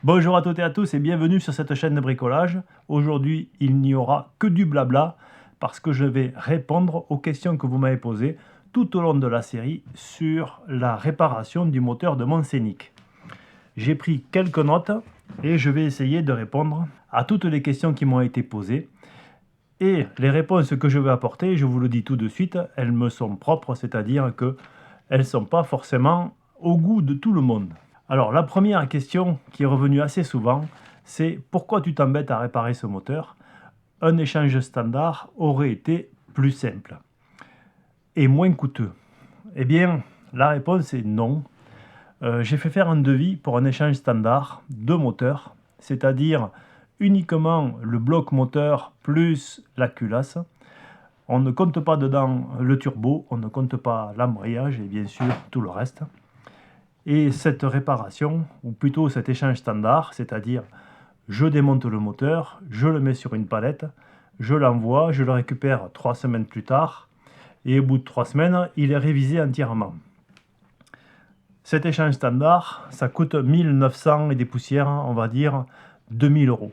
Bonjour à toutes et à tous et bienvenue sur cette chaîne de bricolage. Aujourd'hui, il n'y aura que du blabla parce que je vais répondre aux questions que vous m'avez posées tout au long de la série sur la réparation du moteur de mon Scénic. J'ai pris quelques notes et je vais essayer de répondre à toutes les questions qui m'ont été posées. Et les réponses que je vais apporter, je vous le dis tout de suite, elles me sont propres, c'est-à-dire qu'elles ne sont pas forcément au goût de tout le monde. Alors la première question qui est revenue assez souvent, c'est pourquoi tu t'embêtes à réparer ce moteur? Un échange standard aurait été plus simple et moins coûteux. Eh bien, la réponse est non. J'ai fait faire un devis pour un échange standard de moteur, c'est-à-dire uniquement le bloc moteur plus la culasse. On ne compte pas dedans le turbo, on ne compte pas l'embrayage et bien sûr tout le reste. Et cette réparation, ou plutôt cet échange standard, c'est-à-dire je démonte le moteur, je le mets sur une palette, je l'envoie, je le récupère 3 semaines plus tard, et au bout de 3 semaines, il est révisé entièrement. Cet échange standard, ça coûte 1900 et des poussières, on va dire 2000 euros.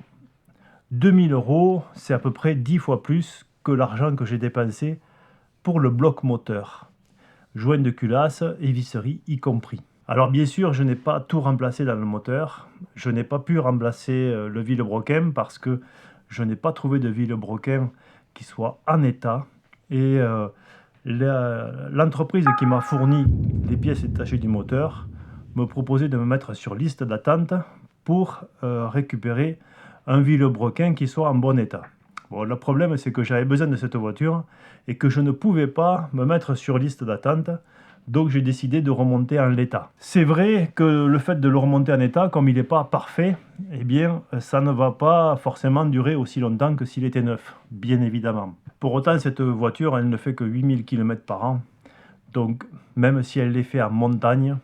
2000 euros, c'est à peu près 10 fois plus que l'argent que j'ai dépensé pour le bloc moteur, joint de culasse et visserie y compris. Alors bien sûr, je n'ai pas tout remplacé dans le moteur. Je n'ai pas pu remplacer le vilebrequin parce que je n'ai pas trouvé de vilebrequin qui soit en état. Et l'entreprise qui m'a fourni les pièces détachées du moteur me proposait de me mettre sur liste d'attente pour récupérer un vilebrequin qui soit en bon état. Bon, le problème, c'est que j'avais besoin de cette voiture et que je ne pouvais pas me mettre sur liste d'attente. Donc j'ai décidé de remonter en l'état. C'est vrai que le fait de le remonter en état, comme il n'est pas parfait, eh bien ça ne va pas forcément durer aussi longtemps que s'il était neuf, bien évidemment. Pour autant, cette voiture, elle ne fait que 8000 km par an. Donc même si elle les fait en montagne,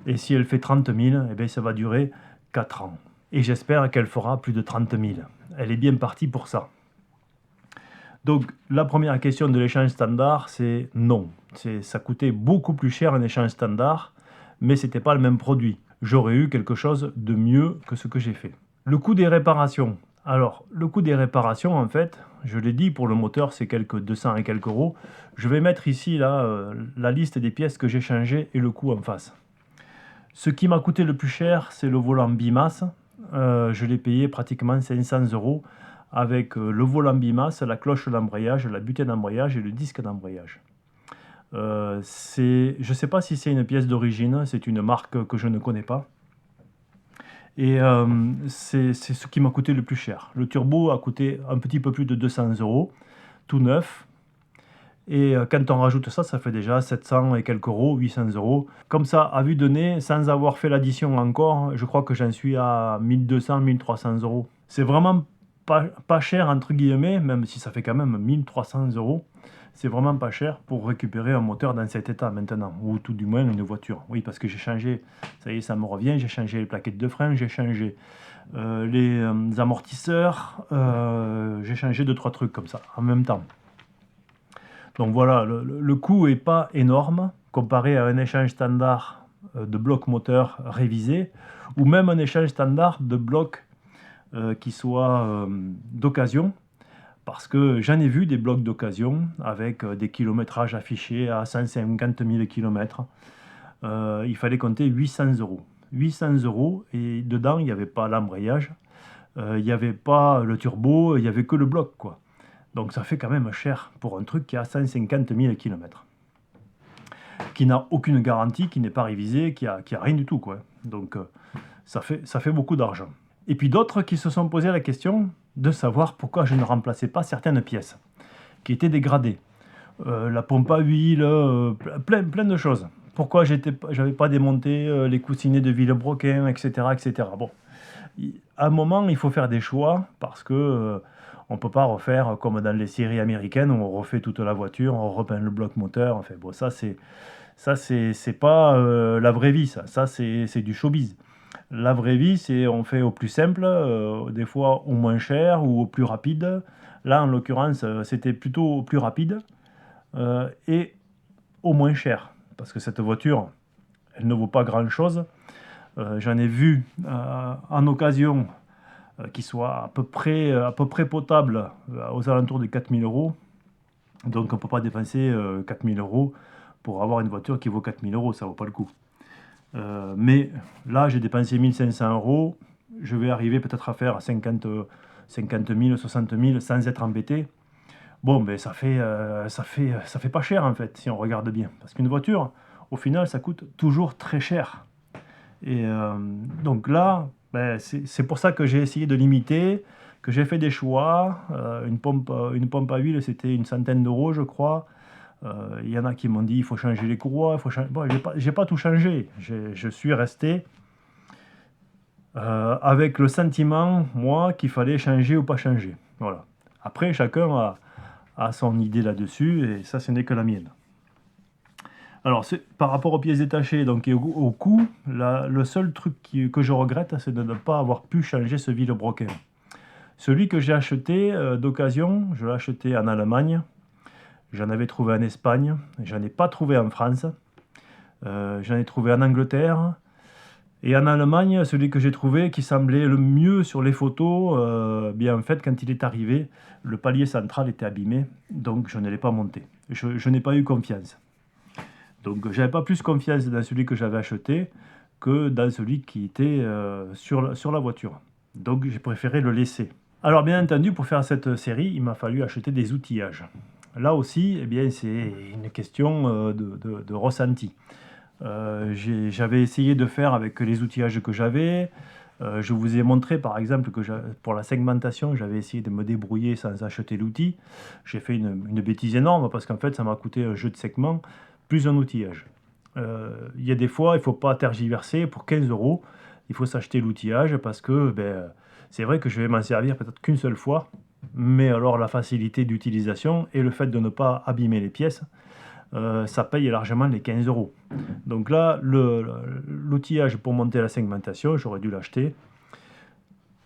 et si elle fait 30 000, eh bien, ça va durer 4 ans. Et j'espère qu'elle fera plus de 30 000. Elle est bien partie pour ça. Donc la première question de l'échange standard, c'est non. Ça coûtait beaucoup plus cher un échange standard, mais ce n'était pas le même produit. J'aurais eu quelque chose de mieux que ce que j'ai fait. Le coût des réparations. Alors, le coût des réparations, en fait, je l'ai dit, pour le moteur, c'est quelques 200 et quelques euros. Je vais mettre ici là, la liste des pièces que j'ai changées et le coût en face. Ce qui m'a coûté le plus cher, c'est le volant bimasse. Je l'ai payé pratiquement 500 euros avec le volant bimasse, la cloche d'embrayage, la butée d'embrayage et le disque d'embrayage. Je ne sais pas si c'est une pièce d'origine, c'est une marque que je ne connais pas. Et c'est ce qui m'a coûté le plus cher. Le turbo a coûté un petit peu plus de 200 euros, tout neuf. Et quand on rajoute ça, ça fait déjà 700 et quelques euros, 800 euros. Comme ça, à vue de nez, sans avoir fait l'addition encore, je crois que j'en suis à 1200, 1300 euros. C'est vraiment pas cher, entre guillemets, même si ça fait quand même 1300 euros. C'est vraiment pas cher pour récupérer un moteur dans cet état maintenant, ou tout du moins une voiture. Oui, parce que j'ai changé, ça y est, ça me revient, j'ai changé les plaquettes de frein, j'ai changé les amortisseurs, j'ai changé 2-3 trucs comme ça, en même temps. Donc voilà, le coût n'est pas énorme comparé à un échange standard de bloc moteur révisé, ou même un échange standard de bloc qui soit d'occasion, parce que j'en ai vu des blocs d'occasion avec des kilométrages affichés à 150 000 km. Il fallait compter 800 euros. 800 euros, et dedans, il n'y avait pas l'embrayage, il n'y avait pas le turbo, il n'y avait que le bloc, quoi. Donc ça fait quand même cher pour un truc qui a 150 000 km. Qui n'a aucune garantie, qui n'est pas révisé, qui a rien du tout, quoi. Donc ça fait beaucoup d'argent. Et puis d'autres qui se sont posé la question de savoir pourquoi je ne remplaçais pas certaines pièces qui étaient dégradées. La pompe à huile, plein de choses. Pourquoi j'avais pas démonté les coussinets de vilebrequin, etc., etc. Bon, à un moment, il faut faire des choix parce que on ne peut pas refaire comme dans les séries américaines où on refait toute la voiture, on repeint le bloc moteur. Enfin, bon, ça c'est pas la vraie vie, ça c'est du showbiz. La vraie vie, c'est on fait au plus simple, des fois au moins cher ou au plus rapide. Là, en l'occurrence, c'était plutôt au plus rapide et au moins cher. Parce que cette voiture, elle ne vaut pas grand-chose. J'en ai vu en occasion qui soit à peu près potable aux alentours de 4000 euros. Donc on ne peut pas dépenser 4000 euros pour avoir une voiture qui vaut 4000 euros, ça ne vaut pas le coup. Mais là, j'ai dépensé 1500 euros. Je vais arriver peut-être à faire 50 000, 60 000 sans être embêté. Bon, ben ça fait pas cher en fait, si on regarde bien. Parce qu'une voiture, au final, ça coûte toujours très cher. Et donc là, ben, c'est pour ça que j'ai essayé de limiter, que j'ai fait des choix. Une pompe à huile, c'était une centaine d'euros, je crois. Il y en a qui m'ont dit il faut changer les courroies, il faut changer. Bon, j'ai pas tout changé. Je suis resté avec le sentiment, moi, qu'il fallait changer ou pas changer. Voilà. Après, chacun a son idée là-dessus, et ça, ce n'est que la mienne. Alors, par rapport aux pièces détachées donc, et au coût, le seul truc que je regrette, c'est de ne pas avoir pu changer ce vilebrequin. Celui que j'ai acheté d'occasion, je l'ai acheté en Allemagne. J'en avais trouvé en Espagne, j'en ai pas trouvé en France, j'en ai trouvé en Angleterre. Et en Allemagne, celui que j'ai trouvé qui semblait le mieux sur les photos, bien en fait, quand il est arrivé, le palier central était abîmé, donc je ne l'ai pas monté. Je n'ai pas eu confiance. Donc j'avais pas plus confiance dans celui que j'avais acheté que dans celui qui était sur la voiture. Donc j'ai préféré le laisser. Alors bien entendu, pour faire cette série, il m'a fallu acheter des outillages. Là aussi, eh bien, c'est une question de ressenti. J'avais essayé de faire avec les outillages que j'avais. Je vous ai montré par exemple que pour la segmentation, j'avais essayé de me débrouiller sans acheter l'outil. J'ai fait une bêtise énorme parce qu'en fait, ça m'a coûté un jeu de segments plus un outillage. Il y a des fois, il ne faut pas tergiverser. Pour 15 euros, il faut s'acheter l'outillage parce que c'est vrai que je vais m'en servir peut-être qu'une seule fois. Mais alors la facilité d'utilisation et le fait de ne pas abîmer les pièces, ça paye largement les 15 euros. Donc là, l'outillage pour monter la segmentation, j'aurais dû l'acheter.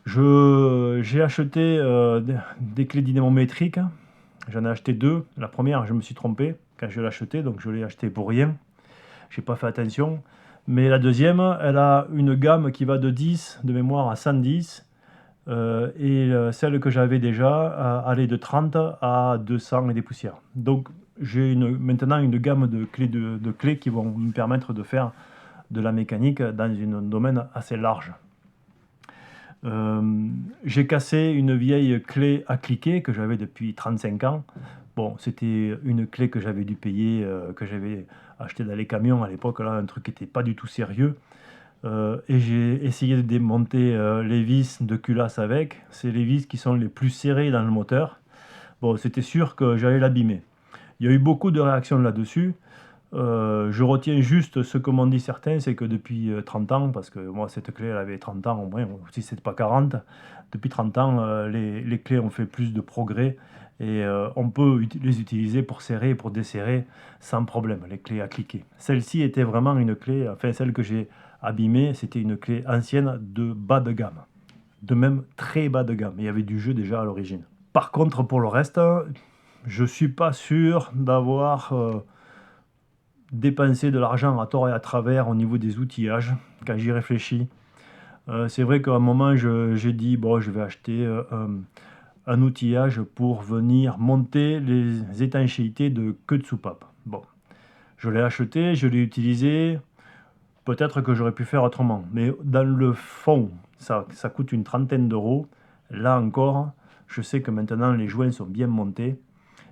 J'ai acheté des clés dynamométriques. J'en ai acheté 2. La première, je me suis trompé quand je l'ai achetée, donc je l'ai acheté pour rien. J'ai pas fait attention. Mais la deuxième, elle a une gamme qui va de 10 de mémoire à 110. Et celle que j'avais déjà allait de 30 à 200 et des poussières. Donc j'ai maintenant une gamme de clés qui vont me permettre de faire de la mécanique dans un domaine assez large. J'ai cassé une vieille clé à cliquer que j'avais depuis 35 ans. Bon, c'était une clé que j'avais dû payer, que j'avais acheté dans les camions à l'époque, là, un truc qui n'était pas du tout sérieux. Et j'ai essayé de démonter les vis de culasse avec. C'est les vis qui sont les plus serrées dans le moteur. Bon, c'était sûr que j'allais l'abîmer. Il y a eu beaucoup de réactions là-dessus. Je retiens juste ce que m'ont dit certains, c'est que depuis 30 ans, parce que moi cette clé elle avait 30 ans au moins, si ce n'est pas 40, depuis 30 ans les clés ont fait plus de progrès et on peut les utiliser pour serrer et pour desserrer sans problème, les clés à cliquer. Celle-ci était vraiment une clé, enfin celle que j'ai abîmée, c'était une clé ancienne de bas de gamme, de même très bas de gamme, il y avait du jeu déjà à l'origine. Par contre pour le reste, je ne suis pas sûr d'avoir dépenser de l'argent à tort et à travers au niveau des outillages, quand j'y réfléchis. C'est vrai qu'à un moment, j'ai dit, bon, je vais acheter un outillage pour venir monter les étanchéités de queue de soupape. Bon, je l'ai acheté, je l'ai utilisé, peut-être que j'aurais pu faire autrement. Mais dans le fond, ça coûte une trentaine d'euros. Là encore, je sais que maintenant les joints sont bien montés.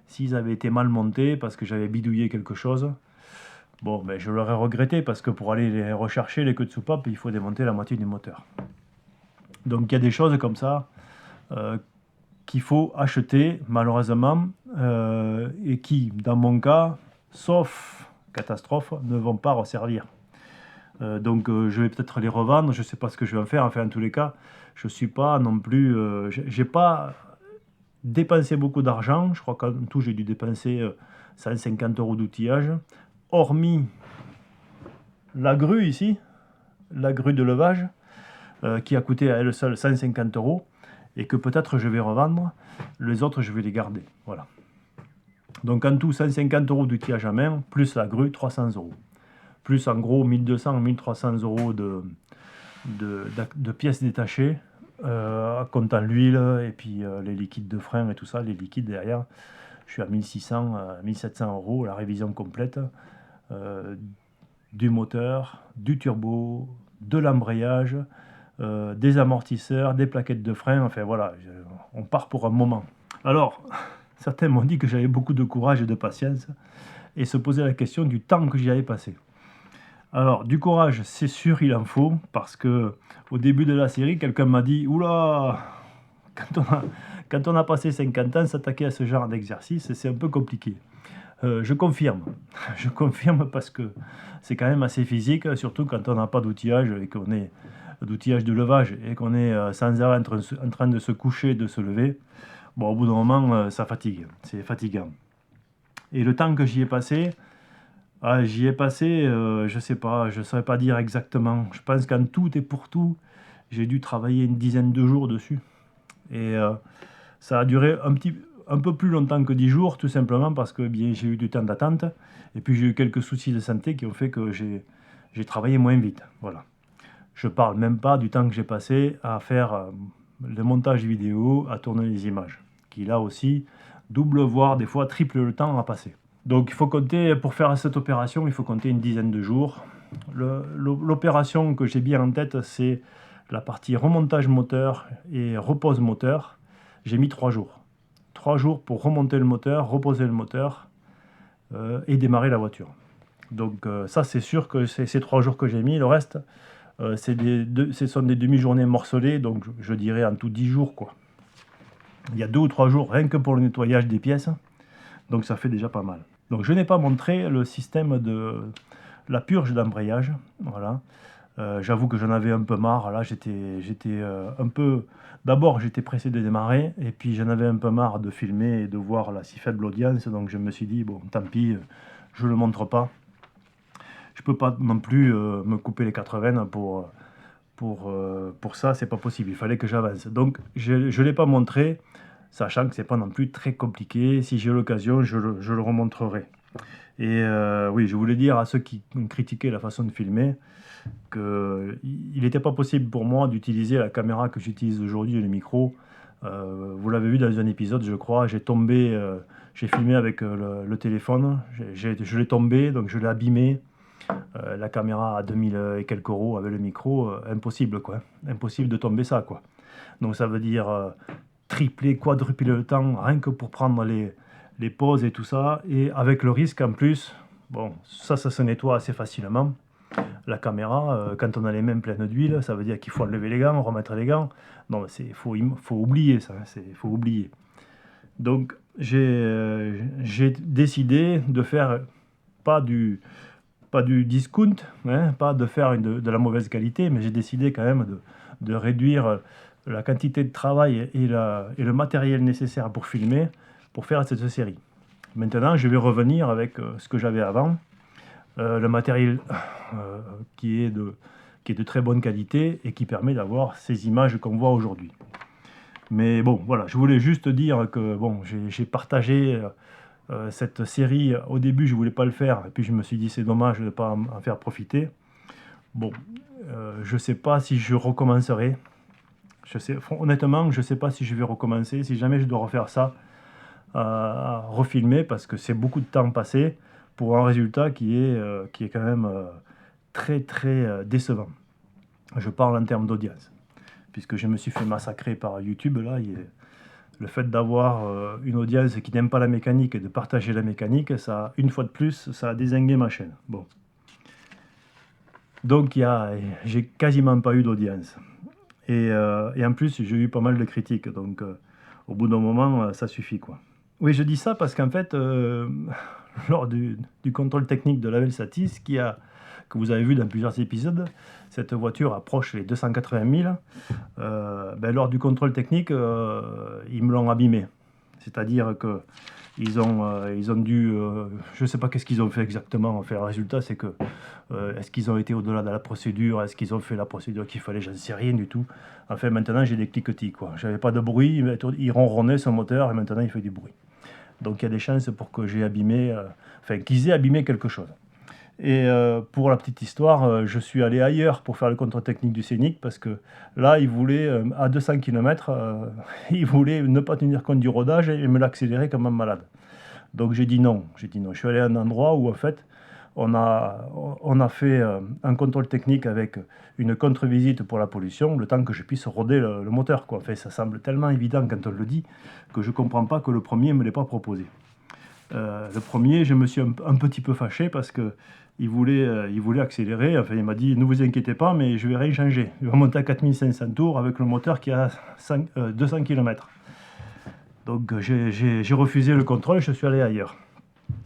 S'ils avaient été mal montés, parce que j'avais bidouillé quelque chose, bon, ben, je l'aurais regretté parce que pour aller les rechercher, les queues de soupape, il faut démonter la moitié du moteur. Donc il y a des choses comme ça qu'il faut acheter malheureusement et qui, dans mon cas, sauf catastrophe, ne vont pas resservir. Donc je vais peut-être les revendre, je ne sais pas ce que je vais en faire. Enfin, en tous les cas, je ne suis pas non plus... j'ai pas dépensé beaucoup d'argent. Je crois qu'en tout, j'ai dû dépenser 150 euros d'outillage. Hormis la grue ici, la grue de levage, qui a coûté à elle seule 150 euros et que peut-être je vais revendre. Les autres, je vais les garder. Voilà. Donc en tout, 150 euros d'outillage à main, plus la grue, 300 euros. Plus en gros 1200-1300 euros de pièces détachées, comptant l'huile et puis les liquides de frein et tout ça, les liquides derrière. Je suis à 1600, 1700 euros, la révision complète, du moteur, du turbo, de l'embrayage, des amortisseurs, des plaquettes de frein, enfin voilà, on part pour un moment. Alors, certains m'ont dit que j'avais beaucoup de courage et de patience et se posaient la question du temps que j'y avais passé. Alors, du courage, c'est sûr, il en faut, parce que au début de la série, quelqu'un m'a dit « Oula, quand on a passé 50 ans, s'attaquer à ce genre d'exercice, c'est un peu compliqué. » Je confirme, je confirme parce que c'est quand même assez physique, surtout quand on n'a pas d'outillage et qu'on est d'outillage de levage et qu'on est sans arrêt en train de se coucher, de se lever. Bon, au bout d'un moment, ça fatigue, c'est fatigant. Et le temps que j'y ai passé, je sais pas, je saurais pas dire exactement. Je pense qu'en tout et pour tout, j'ai dû travailler une dizaine de jours dessus. Et ça a duré un peu plus longtemps que 10 jours, tout simplement parce que bien, j'ai eu du temps d'attente. Et puis j'ai eu quelques soucis de santé qui ont fait que j'ai travaillé moins vite. Voilà. Je parle même pas du temps que j'ai passé à faire le montage vidéo, à tourner les images, qui là aussi double, voire des fois triple le temps à passer. Donc il faut compter, pour faire cette opération, il faut compter une dizaine de jours. L'opération que j'ai bien en tête, c'est la partie remontage moteur et repose moteur. J'ai mis 3 jours. 3 jours pour remonter le moteur, reposer le moteur et démarrer la voiture. Donc ça, c'est sûr que c'est ces 3 jours que j'ai mis. Le reste, ce sont des demi-journées morcelées, donc je dirais en tout 10 jours, quoi. Il y a 2 ou 3 jours rien que pour le nettoyage des pièces, donc ça fait déjà pas mal. Donc je n'ai pas montré le système de la purge d'embrayage, voilà. J'avoue que j'en avais un peu marre, là j'étais un peu... D'abord j'étais pressé de démarrer, et puis j'en avais un peu marre de filmer et de voir la si faible audience, donc je me suis dit, bon tant pis, je ne le montre pas. Je peux pas non plus me couper les 80 pour ça, c'est pas possible, il fallait que j'avance. Donc je ne l'ai pas montré, sachant que c'est pas non plus très compliqué. Si j'ai l'occasion, je le remontrerai. Et oui, je voulais dire à ceux qui critiquaient la façon de filmer qu'il n'était pas possible pour moi d'utiliser la caméra que j'utilise aujourd'hui, le micro. Vous l'avez vu dans un épisode, je crois, j'ai filmé avec le téléphone, je l'ai tombé, donc je l'ai abîmé. La caméra à 2000 et quelques euros avec le micro, impossible quoi, impossible de tomber ça quoi. Donc ça veut dire tripler, quadrupler le temps, rien que pour prendre les pauses et tout ça, et avec le risque en plus, bon, ça se nettoie assez facilement. La caméra, quand on a les mains pleines d'huile, ça veut dire qu'il faut enlever les gants, remettre les gants. Non, faut oublier ça, faut oublier. Donc j'ai décidé de faire pas du discount, hein, pas de faire de la mauvaise qualité, mais j'ai décidé quand même de réduire la quantité de travail et le matériel nécessaire pour filmer, pour faire cette série. Maintenant, je vais revenir avec ce que j'avais avant, le matériel qui est de très bonne qualité et qui permet d'avoir ces images qu'on voit aujourd'hui. Mais bon, voilà, je voulais juste dire que bon, j'ai partagé cette série. Au début, je ne voulais pas le faire, et puis je me suis dit c'est dommage de ne pas en faire profiter. Bon, je ne sais pas si je recommencerai. Honnêtement, je ne sais pas si je vais recommencer. Si jamais je dois refaire ça, à refilmer, parce que c'est beaucoup de temps passé pour un résultat qui est quand même très très décevant. Je parle en termes d'audience, puisque je me suis fait massacrer par YouTube là. Le fait d'avoir une audience qui n'aime pas la mécanique et de partager la mécanique, ça, une fois de plus, ça a dézingué ma chaîne. Bon. Donc j'ai quasiment pas eu d'audience. Et en plus, j'ai eu pas mal de critiques. Donc au bout d'un moment, ça suffit quoi. Oui, je dis ça parce qu'en fait, lors du contrôle technique de la Velsatis, que vous avez vu dans plusieurs épisodes, cette voiture approche les 280 000. Lors du contrôle technique, ils me l'ont abîmé. C'est-à-dire qu'ils ont dû... je ne sais pas qu'est-ce qu'ils ont fait exactement. Enfin, le résultat, c'est que... est-ce qu'ils ont été au-delà de la procédure? Est-ce qu'ils ont fait la procédure qu'il fallait? J'en sais rien du tout. Enfin, maintenant, j'ai des cliquetis, quoi. J'avais pas de bruit, il ronronnait son moteur, et maintenant, il fait du bruit. Donc, il y a des chances pour que j'ai abîmé... qu'ils aient abîmé quelque chose. Et pour la petite histoire, je suis allé ailleurs pour faire le contrôle technique du Scénic parce que là, il voulait, à 200 km, il voulait ne pas tenir compte du rodage et me l'accélérer comme un malade. Donc j'ai dit non, j'ai dit non. Je suis allé à un endroit où en fait, on a fait un contrôle technique avec une contre-visite pour la pollution, le temps que je puisse roder le moteur, quoi. Enfin, ça semble tellement évident quand on le dit que je ne comprends pas que le premier ne me l'ait pas proposé. Le premier, je me suis un petit peu fâché parce que il voulait accélérer. Enfin, il m'a dit ne vous inquiétez pas, mais je vais rien changer. Il va monter à 4500 tours avec le moteur qui a 200 km. Donc j'ai refusé le contrôle, je suis allé ailleurs.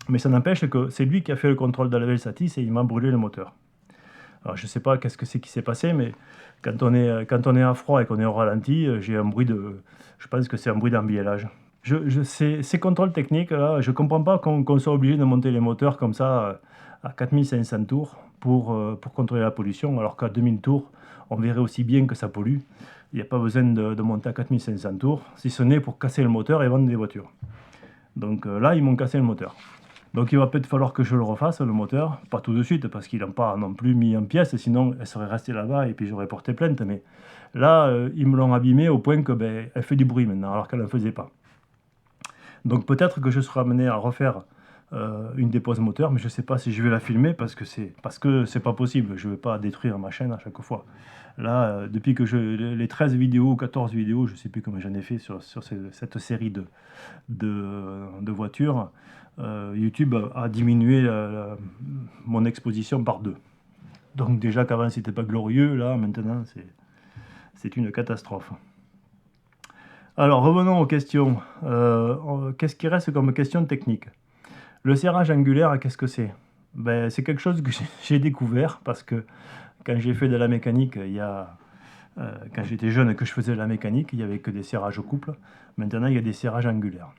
Mais ça n'empêche que c'est lui qui a fait le contrôle de la Velsatis et il m'a brûlé le moteur. Alors je ne sais pas qu'est-ce que c'est qui s'est passé, mais quand on est à froid et qu'on est au ralenti, j'ai un bruit de... Je pense que c'est un bruit d'embiellage. Ces contrôles techniques, là, je ne comprends pas qu'on soit obligé de monter les moteurs comme ça à 4500 tours pour contrôler la pollution, alors qu'à 2000 tours, on verrait aussi bien que ça pollue. Il n'y a pas besoin de monter à 4500 tours, si ce n'est pour casser le moteur et vendre des voitures. Donc là, ils m'ont cassé le moteur. Donc il va peut-être falloir que je le refasse, le moteur, pas tout de suite, parce qu'ils n'ont pas non plus mis en pièces, sinon elle serait restée là-bas et puis j'aurais porté plainte. Mais là, ils me l'ont abîmée au point que elle fait du bruit maintenant, alors qu'elle n'en faisait pas. Donc peut-être que je serai amené à refaire une dépose moteur, mais je ne sais pas si je vais la filmer parce que c'est pas possible. Je ne vais pas détruire ma chaîne à chaque fois. Là, depuis que les 13 vidéos, 14 vidéos, je ne sais plus combien j'en ai fait sur cette série de voitures, YouTube a diminué mon exposition par 2. Donc déjà qu'avant c'était pas glorieux, là maintenant c'est une catastrophe. Alors revenons aux questions. Qu'est-ce qui reste comme question technique? Le serrage angulaire, qu'est-ce que c'est? C'est quelque chose que j'ai découvert parce que quand j'ai fait de la mécanique, quand j'étais jeune et que je faisais de la mécanique, il n'y avait que des serrages au couple. Maintenant, il y a des serrages angulaires.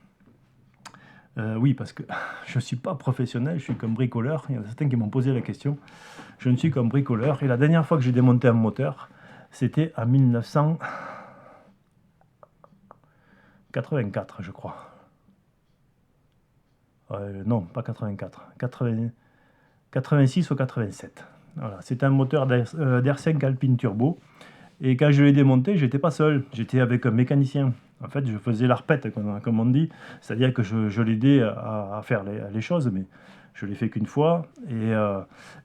Oui, parce que je ne suis pas professionnel, je suis comme bricoleur. Il y en a certains qui m'ont posé la question. Je ne suis qu'un bricoleur. Et la dernière fois que j'ai démonté un moteur, c'était en 1984, je crois. Non, pas 84. 86 ou 87. Voilà. C'était un moteur d'R5 Alpine Turbo. Et quand je l'ai démonté, j'étais pas seul. J'étais avec un mécanicien. En fait, je faisais l'arpette, comme on dit. C'est-à-dire que je l'aidais à faire les choses, mais je l'ai fait qu'une fois. Et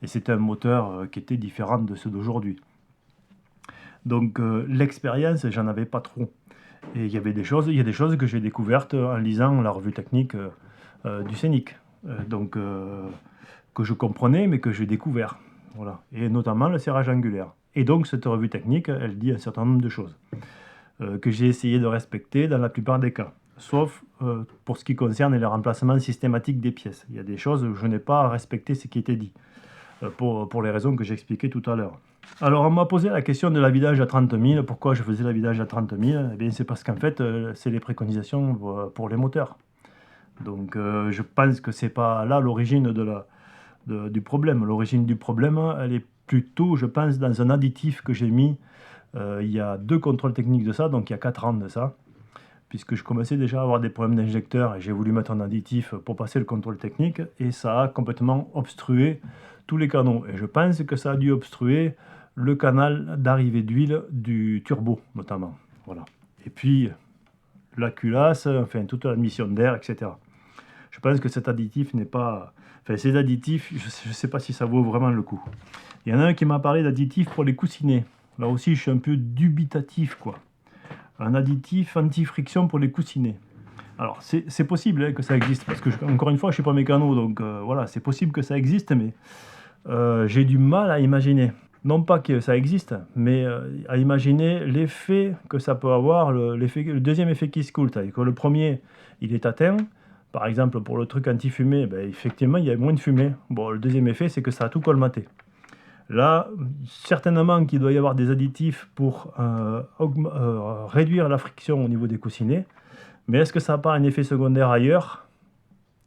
c'était un moteur qui était différent de ceux d'aujourd'hui. Donc l'expérience, j'en avais pas trop. Et il y a des choses que j'ai découvertes en lisant la revue technique du Scénic. Donc que je comprenais, mais que j'ai découvert. Voilà. Et notamment le serrage angulaire. Et donc cette revue technique, elle dit un certain nombre de choses que j'ai essayé de respecter dans la plupart des cas, sauf pour ce qui concerne les remplacements systématiques des pièces. Il y a des choses où je n'ai pas respecté ce qui était dit, pour les raisons que j'expliquais tout à l'heure. Alors on m'a posé la question de la vidage à 30 000, pourquoi je faisais la vidage à 30 000? Eh bien c'est parce qu'en fait c'est les préconisations pour les moteurs. Donc je pense que c'est pas là l'origine du problème. L'origine du problème, elle est plutôt, je pense, dans un additif que j'ai mis il y a 2 contrôles techniques de ça, donc il y a 4 ans de ça, puisque je commençais déjà à avoir des problèmes d'injecteur et j'ai voulu mettre un additif pour passer le contrôle technique et ça a complètement obstrué tous les canaux. Et je pense que ça a dû obstruer le canal d'arrivée d'huile du turbo, notamment. Voilà. Et puis la culasse, enfin toute l'admission d'air, etc. Je pense que cet additif n'est pas... Enfin, ces additifs, je ne sais pas si ça vaut vraiment le coup. Il y en a un qui m'a parlé d'additifs pour les coussinets. Là aussi, je suis un peu dubitatif, quoi. Un additif anti-friction pour les coussinets. Alors, c'est possible hein, que ça existe, parce que, encore une fois, je ne suis pas mécano, donc voilà, c'est possible que ça existe, mais j'ai du mal à imaginer. Non pas que ça existe, mais à imaginer l'effet que ça peut avoir, le deuxième effet qui se coule. C'est-à-dire que le premier, il est atteint. Par exemple, pour le truc anti-fumée, effectivement, il y a moins de fumée. Bon, le deuxième effet, c'est que ça a tout colmaté. Là, certainement qu'il doit y avoir des additifs pour réduire la friction au niveau des coussinets. Mais est-ce que ça n'a pas un effet secondaire ailleurs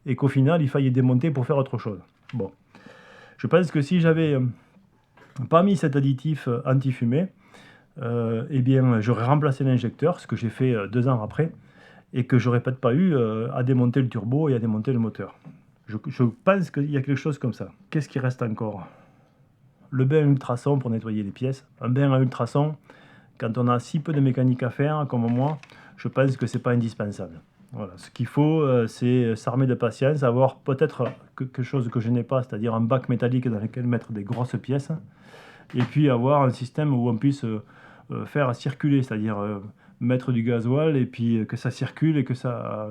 et qu'au final, il faille démonter pour faire autre chose? Bon, je pense que si j'avais pas mis cet additif anti-fumée, eh bien, j'aurais remplacé l'injecteur, ce que j'ai fait 2 ans après, et que j'aurais peut-être pas eu à démonter le turbo et à démonter le moteur. Je pense qu'il y a quelque chose comme ça. Qu'est-ce qui reste encore? Le bain à ultrasons pour nettoyer les pièces. Un bain à ultrasons, quand on a si peu de mécanique à faire, comme moi, je pense que c'est pas indispensable. Voilà. Ce qu'il faut, c'est s'armer de patience, avoir peut-être quelque chose que je n'ai pas, c'est-à-dire un bac métallique dans lequel mettre des grosses pièces, et puis avoir un système où on puisse faire circuler, c'est-à-dire mettre du gasoil et puis que ça circule et que ça...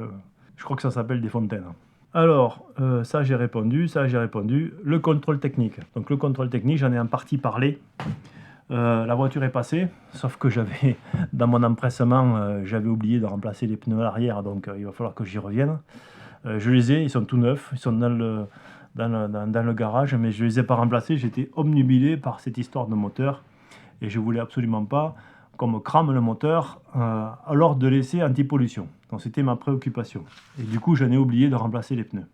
je crois que ça s'appelle des fontaines. Alors, ça j'ai répondu, ça j'ai répondu. Le contrôle technique. Donc le contrôle technique, j'en ai en partie parlé. La voiture est passée, sauf que j'avais, dans mon empressement, j'avais oublié de remplacer les pneus à l'arrière, donc il va falloir que j'y revienne. Je les ai, ils sont tout neufs, ils sont dans le garage, mais je ne les ai pas remplacés. J'étais obnubilé par cette histoire de moteur et je voulais absolument pas qu'on me crame le moteur alors de laisser anti-pollution. Donc c'était ma préoccupation. Et du coup, j'en ai oublié de remplacer les pneus.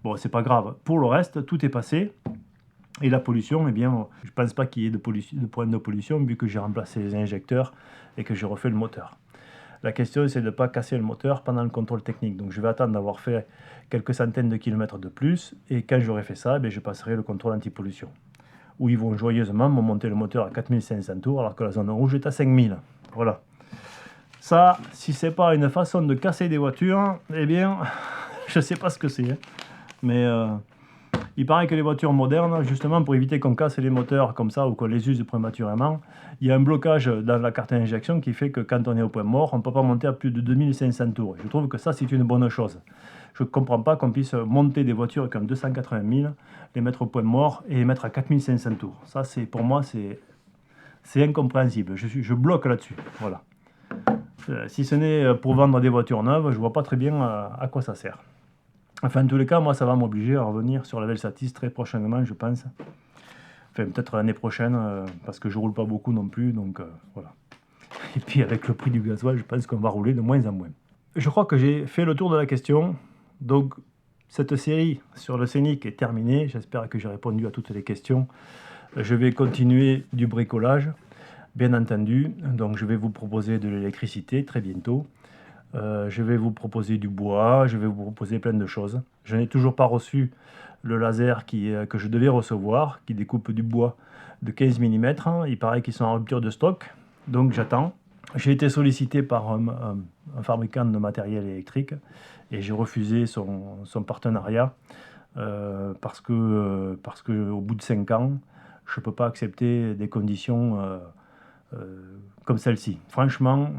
Bon, c'est pas grave. Pour le reste, tout est passé. Et la pollution, eh bien, je ne pense pas qu'il y ait de problème de pollution vu que j'ai remplacé les injecteurs et que j'ai refait le moteur. La question, c'est de ne pas casser le moteur pendant le contrôle technique. Donc je vais attendre d'avoir fait quelques centaines de kilomètres de plus. Et quand j'aurai fait ça, je passerai le contrôle anti-pollution. Où ils vont joyeusement me monter le moteur à 4500 tours alors que la zone rouge est à 5000. Voilà. Ça, si c'est pas une façon de casser des voitures, eh bien, je ne sais pas ce que c'est. Mais il paraît que les voitures modernes, justement pour éviter qu'on casse les moteurs comme ça ou qu'on les use prématurément, il y a un blocage dans la carte d'injection qui fait que quand on est au point mort, on ne peut pas monter à plus de 2500 tours. Je trouve que ça, c'est une bonne chose. Je ne comprends pas qu'on puisse monter des voitures comme 280 000, les mettre au point mort et les mettre à 4500 tours. Ça, pour moi, c'est incompréhensible. Je bloque là-dessus. Voilà. Si ce n'est pour vendre des voitures neuves, je ne vois pas très bien à quoi ça sert. Enfin, en tous les cas, moi, ça va m'obliger à revenir sur la Velsatis très prochainement, je pense. Enfin, peut-être l'année prochaine, parce que je ne roule pas beaucoup non plus, donc voilà. Et puis, avec le prix du gasoil, je pense qu'on va rouler de moins en moins. Je crois que j'ai fait le tour de la question. Donc, cette série sur le Scénic est terminée. J'espère que j'ai répondu à toutes les questions. Je vais continuer du bricolage, bien entendu. Donc, je vais vous proposer de l'électricité très bientôt. Je vais vous proposer du bois, je vais vous proposer plein de choses. Je n'ai toujours pas reçu le laser que je devais recevoir, qui découpe du bois de 15 mm. Il paraît qu'ils sont en rupture de stock, donc j'attends. J'ai été sollicité par un fabricant de matériel électrique et j'ai refusé son partenariat parce que au bout de 5 ans, je ne peux pas accepter des conditions comme celle-ci. Franchement,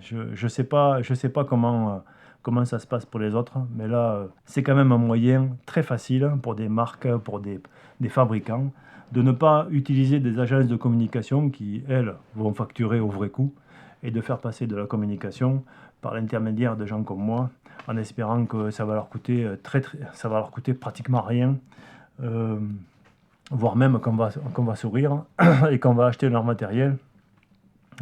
je sais pas comment ça se passe pour les autres, mais là, c'est quand même un moyen très facile pour des marques, pour des fabricants, de ne pas utiliser des agences de communication qui, elles, vont facturer au vrai coût et de faire passer de la communication par l'intermédiaire de gens comme moi, en espérant que ça va leur coûter ça va leur coûter pratiquement rien, voire même qu'on va sourire et qu'on va acheter leur matériel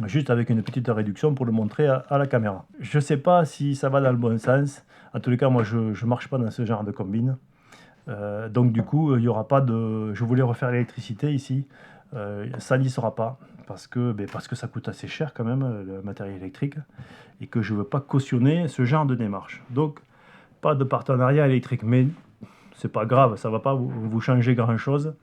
juste avec une petite réduction pour le montrer à la caméra. Je ne sais pas si ça va dans le bon sens. En tous les cas, moi, je ne marche pas dans ce genre de combine. Donc du coup, il y aura pas de... Je voulais refaire l'électricité ici. Ça n'y sera pas. Parce que ça coûte assez cher quand même, le matériel électrique. Et que je ne veux pas cautionner ce genre de démarche. Donc, pas de partenariat électrique. Mais c'est pas grave, ça ne va pas vous changer grand-chose.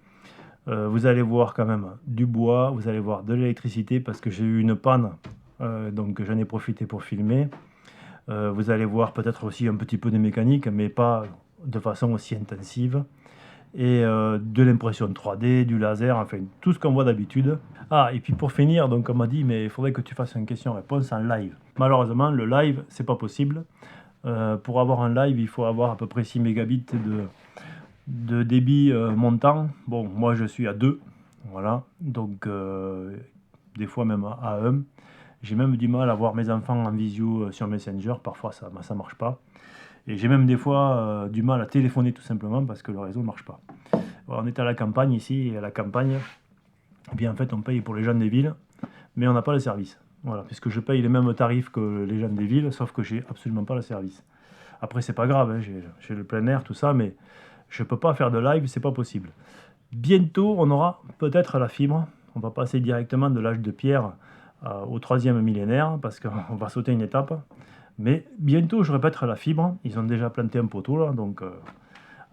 Vous allez voir quand même du bois, vous allez voir de l'électricité parce que j'ai eu une panne, donc j'en ai profité pour filmer. Vous allez voir peut-être aussi un petit peu de mécanique, mais pas de façon aussi intensive. Et de l'impression 3D, du laser, enfin tout ce qu'on voit d'habitude. Ah, et puis pour finir, donc on m'a dit, mais il faudrait que tu fasses une question-réponse en live. Malheureusement, le live, c'est pas possible. Pour avoir un live, il faut avoir à peu près 6 mégabits de débit montant. Bon, moi je suis à 2, voilà, donc des fois même à 1. J'ai même du mal à voir mes enfants en visio sur Messenger, parfois ça marche pas. Et j'ai même des fois du mal à téléphoner tout simplement parce que le réseau ne marche pas. Voilà, on est à la campagne ici, et à la campagne, eh bien en fait on paye pour les gens des villes, mais on n'a pas le service. Voilà, puisque je paye les mêmes tarifs que les gens des villes, sauf que j'ai absolument pas le service. Après c'est pas grave, hein, j'ai le plein air, tout ça, mais je ne peux pas faire de live, c'est pas possible. Bientôt, on aura peut-être la fibre. On va passer directement de l'âge de pierre au 3e millénaire, parce qu'on va sauter une étape. Mais bientôt, je répète la fibre. Ils ont déjà planté un poteau, là, donc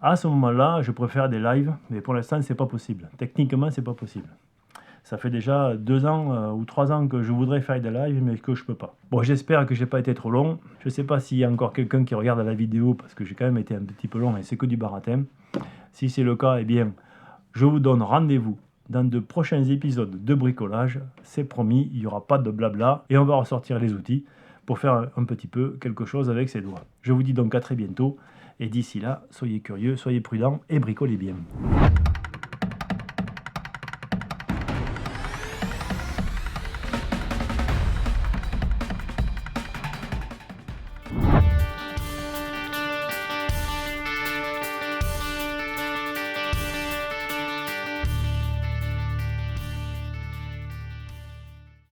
À ce moment-là, je préfère des lives, mais pour l'instant, c'est pas possible. Techniquement, c'est pas possible. Ça fait déjà 2 ans ou 3 ans que je voudrais faire des lives, mais que je peux pas. Bon, j'espère que j'ai pas été trop long. Je sais pas s'il y a encore quelqu'un qui regarde la vidéo, parce que j'ai quand même été un petit peu long et c'est que du baratin. Si c'est le cas, eh bien, je vous donne rendez-vous dans de prochains épisodes de bricolage. C'est promis, il n'y aura pas de blabla et on va ressortir les outils pour faire un petit peu quelque chose avec ses doigts. Je vous dis donc à très bientôt et d'ici là, soyez curieux, soyez prudents et bricolez bien.